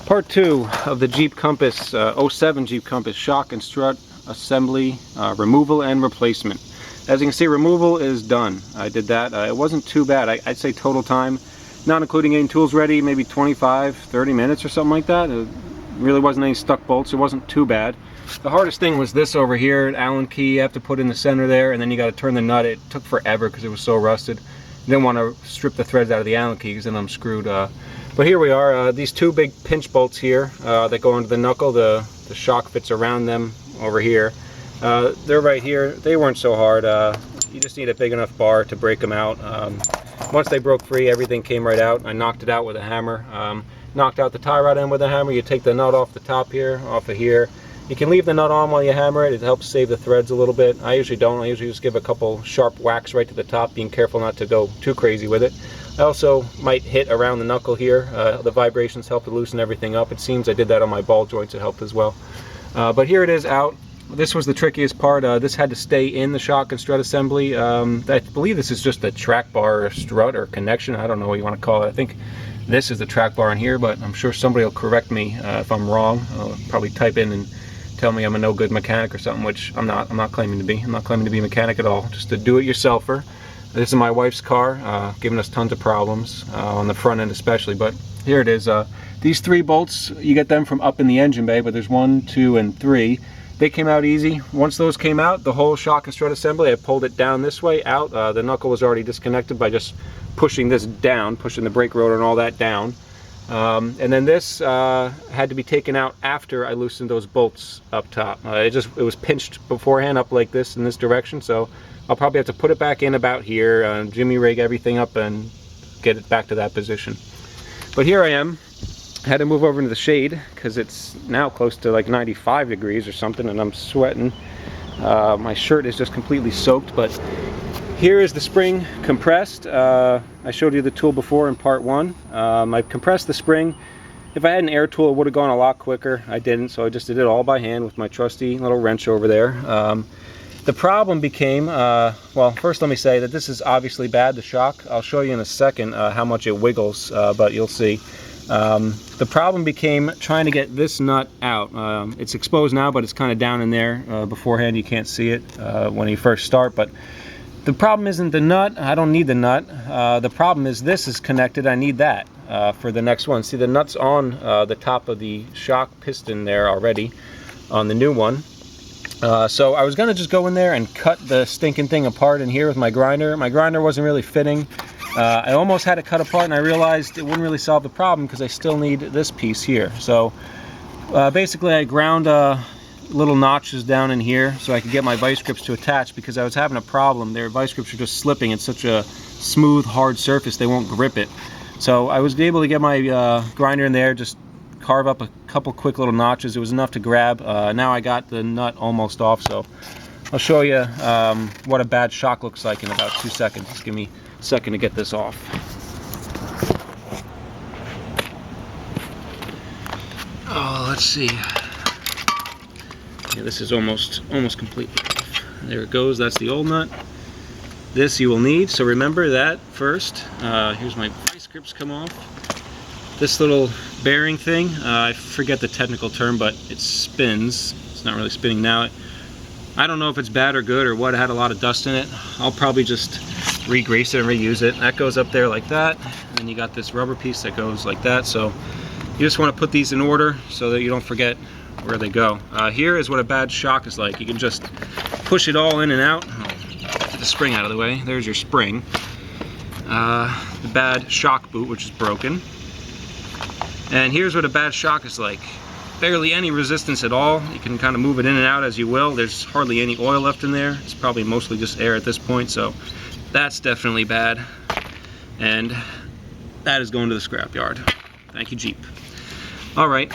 Part 2 of the Jeep Compass, 07 Jeep Compass shock and strut assembly, removal and replacement. As you can see, removal is done. I did that. It wasn't too bad. I'd say total time, not including getting tools ready, maybe 25-30 minutes or something like that. It really wasn't any stuck bolts. It wasn't too bad. The hardest thing was this over here, an Allen key you have to put in the center there, and then you got to turn the nut. It took forever because it was so rusted. Didn't want to strip the threads out of the Allen key because then I'm screwed. But here we are, these two big pinch bolts here that go into the knuckle. The shock fits around them over here. They're right here. They weren't so hard. You just need a big enough bar to break them out. Once they broke free, everything came right out. I knocked it out with a hammer. Knocked out the tie rod end with a hammer. You take the nut off the top here, off of here. You can leave the nut on while you hammer it. It helps save the threads a little bit. I usually don't. I usually just give a couple sharp whacks right to the top, being careful not to go too crazy with it. I also might hit around the knuckle here. The vibrations help to loosen everything up. It seems I did that on my ball joints. It helped as well. But here it is out. This was the trickiest part. This had to stay in the shock and strut assembly. I believe this is just a track bar or strut or connection. I don't know what you want to call it. I think this is the track bar in here, but I'm sure somebody will correct me if I'm wrong. I'll probably type in and tell me I'm a no good mechanic or something, which I'm not. I'm not claiming to be. I'm not claiming to be a mechanic at all. Just a do-it-yourselfer. This is my wife's car, giving us tons of problems on the front end especially, but here it is. These three bolts, you get them from up in the engine bay, but there's 1, 2, and 3. They came out easy. Once those came out, the whole shock and strut assembly, I pulled it down this way out. The knuckle was already disconnected by just pushing this down, pushing the brake rotor and all that down. And then this had to be taken out after I loosened those bolts up top. It was pinched beforehand up like this in this direction, so I'll probably have to put it back in about here, jimmy rig everything up and get it back to that position. But here I am. I had to move over into the shade because it's now close to like 95 degrees or something and I'm sweating. My shirt is just completely soaked, but here is the spring compressed. I showed you the tool before in part 1. I compressed the spring. If I had an air tool, it would have gone a lot quicker. I didn't, so I just did it all by hand with my trusty little wrench over there. The problem became, well, first let me say that this is obviously bad, the shock. I'll show you in a second how much it wiggles, but you'll see. The problem became trying to get this nut out. It's exposed now, but it's kind of down in there. Beforehand, you can't see it when you first start, but the problem isn't the nut. I don't need the nut. The problem is this is connected. I need that for the next one. See, the nut's on the top of the shock piston there already on the new one. So I was going to just go in there and cut the stinking thing apart in here with my grinder. My grinder wasn't really fitting. I almost had it cut apart and I realized it wouldn't really solve the problem because I still need this piece here. So basically I ground little notches down in here so I could get my vice grips to attach because I was having a problem. Their vice grips are just slipping. It's such a smooth, hard surface, they won't grip it. So I was able to get my grinder in there, just carve up a couple quick little notches. It was enough to grab. Now I got the nut almost off, so I'll show you what a bad shock looks like in about 2 seconds. Just give me a second to get this off. Oh, let's see. Yeah, this is almost completely off. There it goes. That's the old nut. This you will need, so remember that first. Here's my vice grips come off. This little bearing thing, I forget the technical term, but it spins. It's not really spinning now. I don't know if it's bad or good or what. It had a lot of dust in it. I'll probably just re-grease it and reuse it. That goes up there like that. And then you got this rubber piece that goes like that. So you just want to put these in order so that you don't forget where they go. Here is what a bad shock is like. You can just push it all in and out. I'll get the spring out of the way. There's your spring. The bad shock boot, which is broken. And here's what a bad shock is like. Barely any resistance at all. You can kind of move it in and out as you will. There's hardly any oil left in there. It's probably mostly just air at this point, so that's definitely bad. And that is going to the scrapyard. Thank you, Jeep. All right.